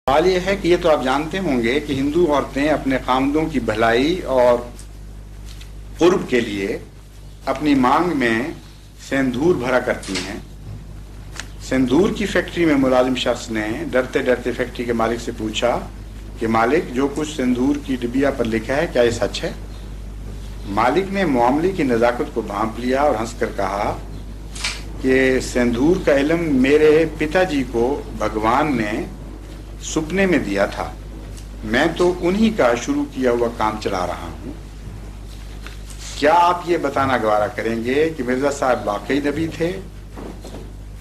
سوال یہ ہے کہ یہ تو آپ جانتے ہوں گے کہ ہندو عورتیں اپنے خامدوں کی بھلائی اور قرب کے لیے اپنی مانگ میں سندور بھرا کرتی ہیں۔ سندور کی فیکٹری میں ملازم شخص نے ڈرتے ڈرتے فیکٹری کے مالک سے پوچھا کہ مالک، جو کچھ سندور کی ڈبیا پر لکھا ہے کیا یہ سچ ہے؟ مالک نے معاملے کی نزاکت کو بھانپ لیا اور ہنس کر کہا کہ سندور کا علم میرے پتا جی کو بھگوان نے سپنے میں دیا تھا، میں تو انہی کا شروع کیا ہوا کام چلا رہا ہوں۔ کیا آپ یہ بتانا گوارا کریں گے کہ مرزا صاحب واقعی نبی تھے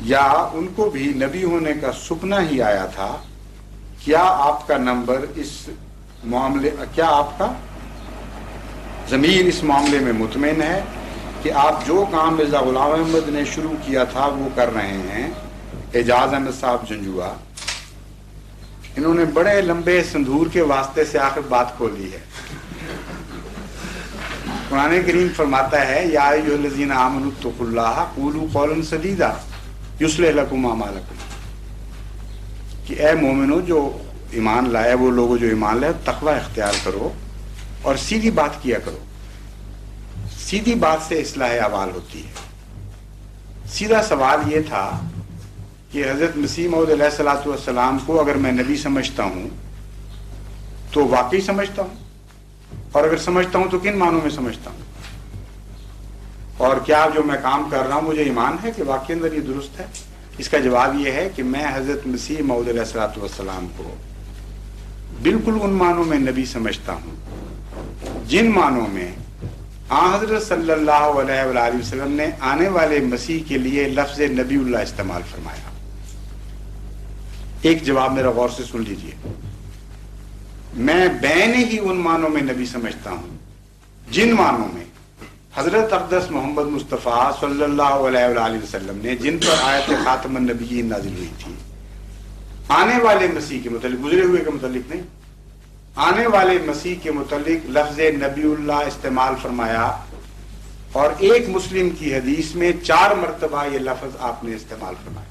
یا ان کو بھی نبی ہونے کا سپنا ہی آیا تھا؟ کیا آپ کا ضمیر اس معاملے میں مطمئن ہے کہ آپ جو کام مرزا غلام احمد نے شروع کیا تھا وہ کر رہے ہیں؟ اعجاز احمد صاحب جنجوا۔ انہوں نے بڑے لمبے سندور کے واسطے سے آخر بات کھولی ہے۔ قرآن کریم فرماتا ہے یا ایھا الذین آمنوا اتقوا اللہ قولوا قولا سدیدا یصلح لکم اعمالکم، کہ اے مومنو جو ایمان لائے، وہ لوگوں جو ایمان لائے تقوی اختیار کرو اور سیدھی بات کیا کرو۔ سیدھی بات سے اصلاح اعمال ہوتی ہے۔ سیدھا سوال یہ تھا کہ حضرت مسیح موعود علیہ الصلوۃ والسلام کو اگر میں نبی سمجھتا ہوں تو واقعی سمجھتا ہوں، اور اگر سمجھتا ہوں تو کن معنوں میں سمجھتا ہوں، اور کیا جو میں کام کر رہا ہوں مجھے ایمان ہے کہ واقعی اندر یہ درست ہے؟ اس کا جواب یہ ہے کہ میں حضرت مسیح موعود علیہ الصلوۃ والسلام کو بالکل ان معنوں میں نبی سمجھتا ہوں جن معنوں میں حضرت صلی اللہ علیہ وآلہ وسلم نے آنے والے مسیح کے لیے لفظ نبی اللہ استعمال فرمایا۔ ایک جواب میرا غور سے سن لیجئے، میں بین ہی ان معنوں میں نبی سمجھتا ہوں جن معنوں میں حضرت اقدس محمد مصطفیٰ صلی اللہ علیہ وآلہ وسلم نے، جن پر آیت خاتم النبیین نازل ہوئی تھی، آنے والے مسیح کے متعلق، گزرے ہوئے کے متعلق نہیں، آنے والے مسیح کے متعلق لفظ نبی اللہ استعمال فرمایا، اور ایک مسلم کی حدیث میں 4 مرتبہ یہ لفظ آپ نے استعمال فرمایا۔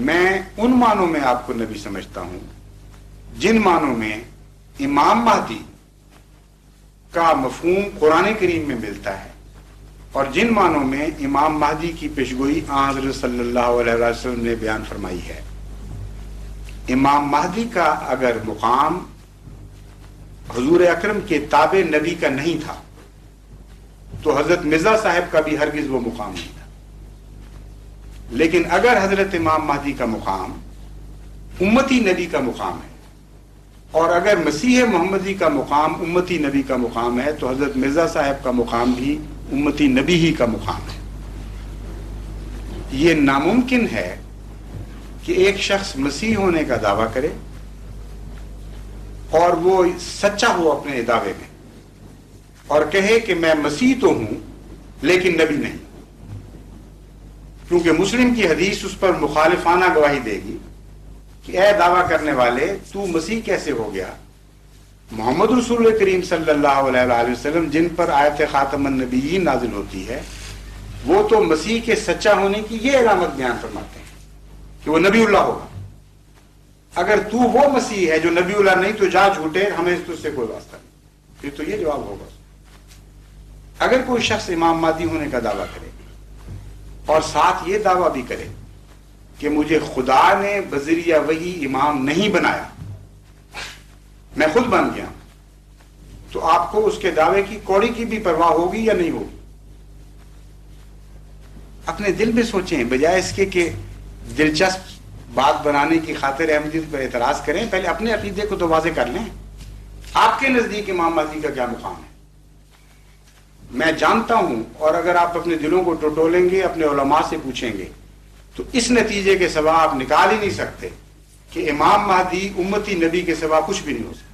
میں ان معنوں میں آپ کو نبی سمجھتا ہوں جن معنوں میں امام مہدی کا مفہوم قرآن کریم میں ملتا ہے، اور جن معنوں میں امام مہدی کی پیشگوئی حضرت صلی اللہ علیہ وسلم نے بیان فرمائی ہے۔ امام مہدی کا اگر مقام حضور اکرم کے تابع نبی کا نہیں تھا تو حضرت مرزا صاحب کا بھی ہرگز وہ مقام نہیں تھا، لیکن اگر حضرت امام مہدی کا مقام امتی نبی کا مقام ہے، اور اگر مسیح محمدی کا مقام امتی نبی کا مقام ہے، تو حضرت مرزا صاحب کا مقام بھی امتی نبی ہی کا مقام ہے۔ یہ ناممکن ہے کہ ایک شخص مسیح ہونے کا دعویٰ کرے اور وہ سچا ہو اپنے دعوے میں، اور کہے کہ میں مسیح تو ہوں لیکن نبی نہیں، کیونکہ مسلم کی حدیث اس پر مخالفانہ گواہی دے گی کہ اے دعویٰ کرنے والے، تو مسیح کیسے ہو گیا؟ محمد رسول کریم صلی اللہ علیہ وآلہ وسلم جن پر آیت خاتم النبیین نازل ہوتی ہے، وہ تو مسیح کے سچا ہونے کی یہ علامت بیان فرماتے ہیں کہ وہ نبی اللہ ہوگا۔ اگر تو وہ مسیح ہے جو نبی اللہ نہیں تو جا جھوٹے، ہمیں اس سے کوئی واسطہ نہیں۔ پھر تو یہ جواب ہوگا۔ اگر کوئی شخص امام مہدی ہونے کا دعویٰ کرے اور ساتھ یہ دعویٰ بھی کرے کہ مجھے خدا نے بذریعہ وحی امام نہیں بنایا، میں خود بن گیا، تو آپ کو اس کے دعوے کی کوڑی کی بھی پرواہ ہوگی یا نہیں ہوگی؟ اپنے دل میں سوچیں، بجائے اس کے کہ دلچسپ بات بنانے کی خاطر احمدیت پر اعتراض کریں، پہلے اپنے عقیدے کو تو واضح کر لیں۔ آپ کے نزدیک امام مہدی کا کیا مقام ہے؟ میں جانتا ہوں، اور اگر آپ اپنے دلوں کو ٹٹولیں گے، اپنے علماء سے پوچھیں گے، تو اس نتیجے کے سوا آپ نکال ہی نہیں سکتے کہ امام مہدی امتی نبی کے سوا کچھ بھی نہیں ہو سکتا۔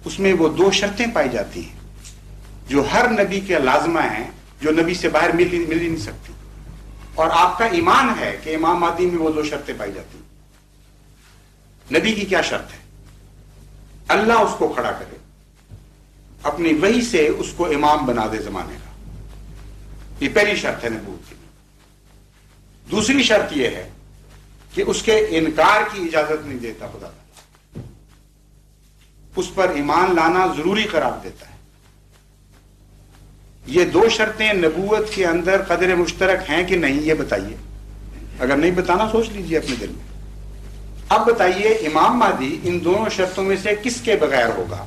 اس میں وہ 2 شرطیں پائی جاتی ہیں جو ہر نبی کے لازمہ ہیں، جو نبی سے باہر مل ہی نہیں سکتی، اور آپ کا ایمان ہے کہ امام مہدی میں وہ 2 شرطیں پائی جاتی ہیں۔ نبی کی کیا شرط ہے؟ اللہ اس کو کھڑا کرے، اپنی وحی سے اس کو امام بنا دے زمانے کا، یہ پہلی شرط ہے نبوت کی۔ دوسری شرط یہ ہے کہ اس کے انکار کی اجازت نہیں دیتا خدا تعالیٰ، اس پر ایمان لانا ضروری قرار دیتا ہے۔ یہ دو شرطیں نبوت کے اندر قدر مشترک ہیں کہ نہیں، یہ بتائیے۔ اگر نہیں بتانا سوچ لیجئے اپنے دل میں۔ اب بتائیے امام مہدی ان دونوں شرطوں میں سے کس کے بغیر ہوگا؟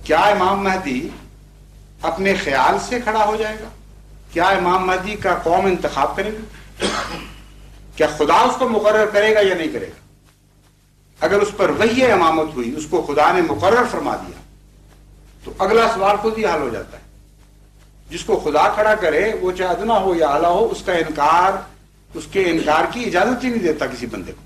کیا امام مہدی اپنے خیال سے کھڑا ہو جائے گا؟ کیا امام مہدی کا قوم انتخاب کرے گا؟ کیا خدا اس کو مقرر کرے گا یا نہیں کرے گا؟ اگر اس پر وحی امامت ہوئی، اس کو خدا نے مقرر فرما دیا، تو اگلا سوال خود ہی حل ہو جاتا ہے۔ جس کو خدا کھڑا کرے وہ چاہے ادنا ہو یا اعلیٰ ہو، اس کے انکار کی اجازت ہی نہیں دیتا کسی بندے کو۔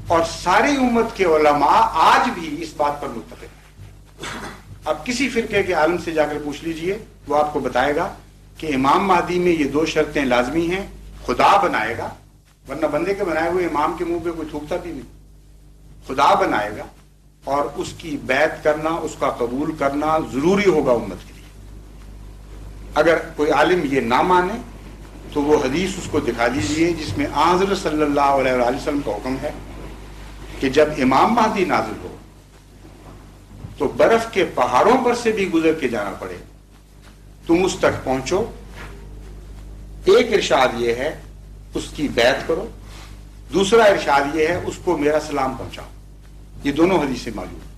اور ساری امت کے علماء آج بھی اس بات پر متفق ہیں۔ اب کسی فرقے کے عالم سے جا کر پوچھ لیجئے، وہ آپ کو بتائے گا کہ امام مہدی میں یہ دو شرطیں لازمی ہیں۔ خدا بنائے گا، ورنہ بندے کے بنائے ہوئے امام کے منہ پہ کوئی تھوکتا بھی نہیں۔ خدا بنائے گا اور اس کی بیعت کرنا، اس کا قبول کرنا ضروری ہوگا امت کے لیے۔ اگر کوئی عالم یہ نہ مانے تو وہ حدیث اس کو دکھا دیجئے جس میں حضرت صلی اللہ علیہ وآلہ وسلم کا حکم ہے کہ جب امام مہدی نازل ہو تو برف کے پہاڑوں پر سے بھی گزر کے جانا پڑے، تم اس تک پہنچو۔ ایک ارشاد یہ ہے اس کی بیعت کرو، دوسرا ارشاد یہ ہے اس کو میرا سلام پہنچاؤ۔ یہ دونوں حدیثیں معلوم ہیں۔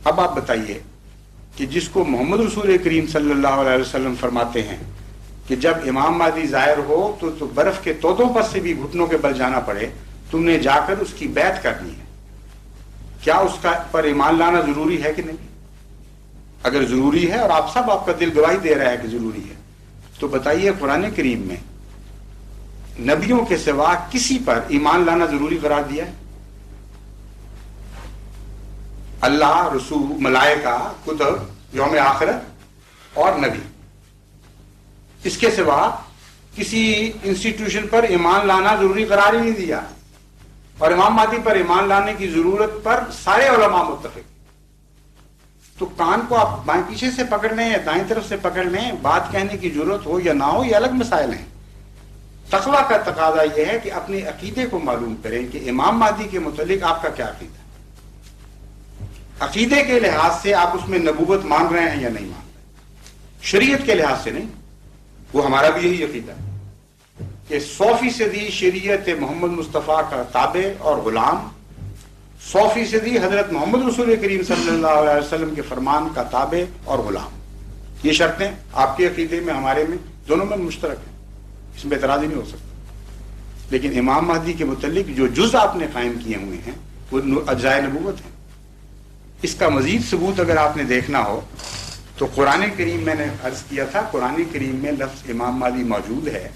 اب آپ بتائیے کہ جس کو محمد رسول کریم صلی اللہ علیہ وسلم فرماتے ہیں کہ جب امام مہدی ظاہر ہو تو برف کے تودوں پر سے بھی گھٹنوں کے بل جانا پڑے، تم نے جا کر اس کی بیعت کرنی ہے، کیا اس کا پر ایمان لانا ضروری ہے کہ نہیں؟ اگر ضروری ہے اور آپ کا دل گواہی دے رہا ہے کہ ضروری ہے، تو بتائیے قرآن کریم میں نبیوں کے سوا کسی پر ایمان لانا ضروری قرار دیا ہے؟ اللہ، رسول، ملائکہ، کتب، یوم آخرت اور نبی، اس کے سوا کسی انسٹیٹیوشن پر ایمان لانا ضروری قرار ہی نہیں دیا۔ اور امام مہدی پر ایمان لانے کی ضرورت پر سارے علماء متفق۔ تو کان کو آپ بائیں پیچھے سے پکڑ لیں یا دائیں طرف سے پکڑ لیں، بات کہنے کی ضرورت ہو یا نہ ہو، یہ الگ مسائل ہیں۔ تقویٰ کا تقاضا یہ ہے کہ اپنے عقیدے کو معلوم کریں کہ امام مہدی کے متعلق آپ کا کیا عقیدہ ہے۔ عقیدے کے لحاظ سے آپ اس میں نبوت مان رہے ہیں یا نہیں مان رہے، شریعت کے لحاظ سے نہیں۔ وہ ہمارا بھی یہی عقیدہ ہے کہ 100% شریعت محمد مصطفیٰ کا تابع اور غلام، 100% حضرت محمد رسول کریم صلی اللہ علیہ وسلم کے فرمان کا تابع اور غلام۔ یہ شرطیں آپ کے عقیدے میں، ہمارے میں، دونوں میں مشترک ہیں، اس میں اعتراض ہی نہیں ہو سکتا۔ لیکن امام مہدی کے متعلق جو جز آپ نے قائم کیے ہوئے ہیں وہ اجزائے نبوت ہیں۔ اس کا مزید ثبوت اگر آپ نے دیکھنا ہو تو قرآن کریم، میں نے عرض کیا تھا، قرآن کریم میں لفظ امام مہدی موجود ہے،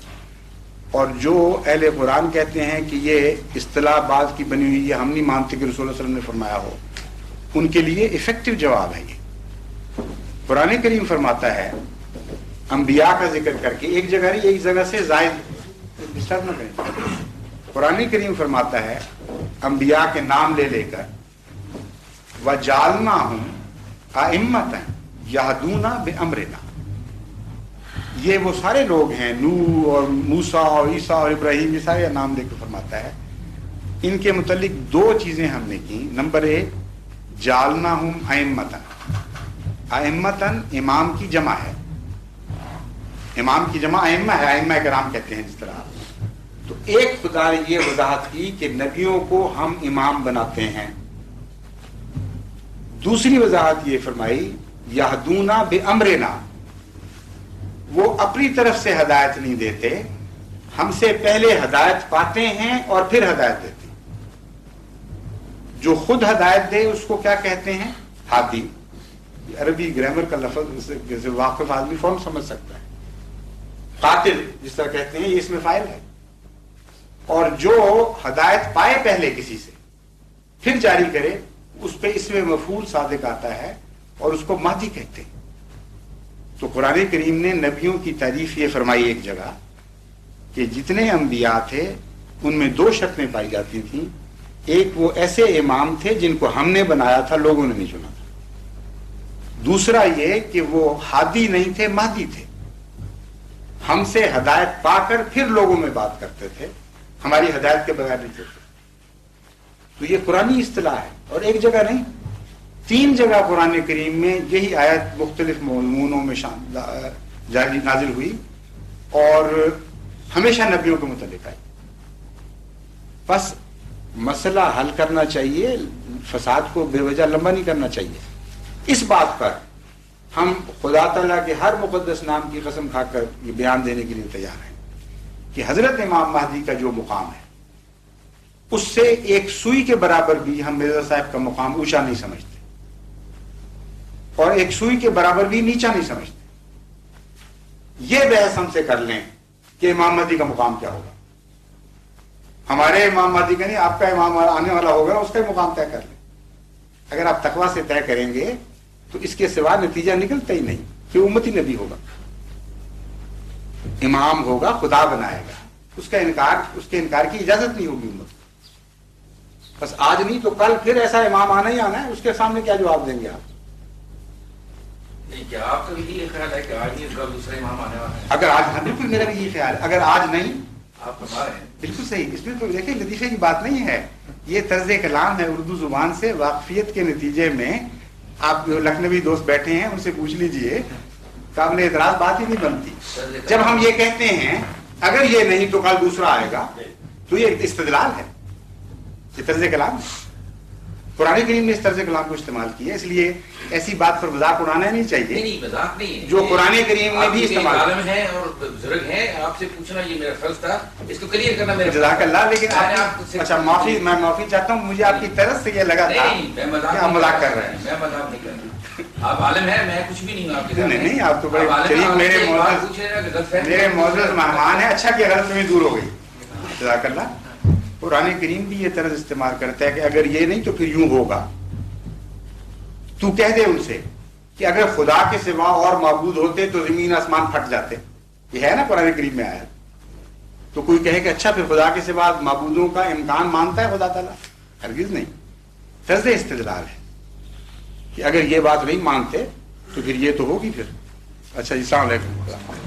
اور جو اہل قرآن کہتے ہیں کہ یہ اصطلاح بعض کی بنی ہوئی ہے، ہم نہیں مانتے کہ رسول اللہ صلی اللہ علیہ وسلم نے فرمایا ہو، ان کے لیے افیکٹو جواب ہے یہ۔ قرآن کریم فرماتا ہے انبیاء کا ذکر کر کے، ایک جگہ سے زائد ڈسٹرب نہ کریں، قرآن کریم فرماتا ہے انبیاء کے نام لے لے کر وَجَعَلْنَاهُمْ أَئِمَّةً يَهْدُونَ بِأَمْرِنَا، یہ وہ سارے لوگ ہیں، نوح اور موسیٰ اور عیسیٰ اور ابراہیم، یہ سارے نام لے کے فرماتا ہے۔ ان کے متعلق دو چیزیں ہم نے کی۔ نمبر 1، جعلناہم ائمۃ۔ ائمۃ امام کی جمع ہے، امام کی جمع ائمہ ہے، ائمہ کرام کہتے ہیں جس طرح۔ تو ایک خدا نے یہ وضاحت کی کہ نبیوں کو ہم امام بناتے ہیں۔ دوسری وضاحت یہ فرمائی یہدون بامرنا، وہ اپنی طرف سے ہدایت نہیں دیتے، ہم سے پہلے ہدایت پاتے ہیں اور پھر ہدایت دیتے ہیں۔ جو خود ہدایت دے اس کو کیا کہتے ہیں؟ ہادی۔ عربی گرامر کا لفظ جیسے واقف آدمی فوراً سمجھ سکتا ہے۔ قاتل جس طرح کہتے ہیں، یہ اس میں فاعل ہے۔ اور جو ہدایت پائے پہلے کسی سے پھر جاری کرے، اس پہ اس میں مفعول صادق آتا ہے اور اس کو مہدی کہتے ہیں۔ تو قرآن کریم نے نبیوں کی تعریف یہ فرمائی ایک جگہ کہ جتنے انبیاء تھے ان میں دو شرطیں پائی جاتی تھیں۔ ایک، وہ ایسے امام تھے جن کو ہم نے بنایا تھا، لوگوں نے نہیں چنا تھا۔ دوسرا یہ کہ وہ ہادی نہیں تھے، مہدی تھے۔ ہم سے ہدایت پا کر پھر لوگوں میں بات کرتے تھے، ہماری ہدایت کے بغیر نہیں چلتے. تو یہ قرآنی اصطلاح ہے، اور ایک جگہ نہیں، 3 جگہ قرآن کریم میں یہی آیت مختلف مضمونوں میں نازل ہوئی اور ہمیشہ نبیوں کے متعلق آئی. بس مسئلہ حل کرنا چاہیے، فساد کو بے وجہ لمبا نہیں کرنا چاہیے. اس بات پر ہم خدا تعالیٰ کے ہر مقدس نام کی قسم کھا کر یہ بیان دینے کے لیے تیار ہیں کہ حضرت امام مہدی کا جو مقام ہے اس سے ایک سوئی کے برابر بھی ہم مرزا صاحب کا مقام اونچا نہیں سمجھتے، اور ایک سوئی کے برابر بھی نیچا نہیں سمجھتے. یہ بحث ہم سے کر لیں کہ امام مہدی کا مقام کیا ہوگا. ہمارے امام مہدی کا نہیں، آپ کا امام آنے والا ہوگا، اس کا مقام طے کر لیں. اگر آپ تقویٰ سے طے کریں گے تو اس کے سوا نتیجہ نکلتا ہی نہیں کہ امتی نبی ہوگا، امام ہوگا، خدا بنائے گا، اس کے انکار کی اجازت نہیں ہوگی امت کو. بس آج نہیں تو کل پھر ایسا امام آنا ہی آنا ہے، اس کے سامنے کیا جواب دیں گے آپ؟ کیا آپ کا بھی یہ خیال ہے کہ آج نہیں کل دوسرا امام آنے والا ہے؟ اگر آج، بالکل میرا بھی یہ خیال ہے، اگر آج نہیں، آپ بتا رہے ہیں بالکل صحیح. اس میں تو دیکھیں لطیفے کی بات نہیں ہے، یہ طرز کلام ہے اردو زبان سے واقفیت کے نتیجے میں. آپ جو لکھنوی دوست بیٹھے ہیں ان سے پوچھ لیجئے، قابل اعتراض بات ہی نہیں بنتی. جب ہم یہ کہتے ہیں اگر یہ نہیں تو کل دوسرا آئے گا، تو یہ استدلال ہے، یہ طرز کلام ہے. قرآن کریم نے اس طرز کلام کو استعمال کیا، اس لیے ایسی بات پر مذاق اڑانا نہیں چاہیے. نہیں مذاق نہیں ہے، جو قرآن کریم نے بھی استعمال عالم ہے اور بزرگ ہیں، آپ سے پوچھنا یہ میرا فرض تھا، اس کو کلیئر کرنا میرا. جزاک اللہ. لیکن اچھا میں معافی چاہتا ہوں، مجھے آپ کی طرف سے یہ لگا تھا کہ آپ مذاق کر رہے ہیں. میں مذاق نہیں کر رہا، آپ عالم ہیں، میں کچھ بھی نہیں ہوں آپ کے سامنے. نہیں، آپ تو بڑے شریف میرے معزز مہمان ہیں. اچھا کہ غلط فہمی دور ہو گئی. جزاک اللہ. قرآن کریم بھی یہ طرز استعمال کرتا ہے کہ اگر یہ نہیں تو پھر یوں ہوگا. تو کہہ دے ان سے کہ اگر خدا کے سوا اور معبود ہوتے تو زمین آسمان پھٹ جاتے. یہ ہے نا قرآن کریم میں آیا. تو کوئی کہے کہ اچھا پھر خدا کے سوا معبودوں کا امکان مانتا ہے خدا تعالیٰ؟ ہرگز نہیں. طرز استدلال ہے کہ اگر یہ بات نہیں مانتے تو پھر یہ تو ہوگی. پھر اچھا جی، السلام علیکم.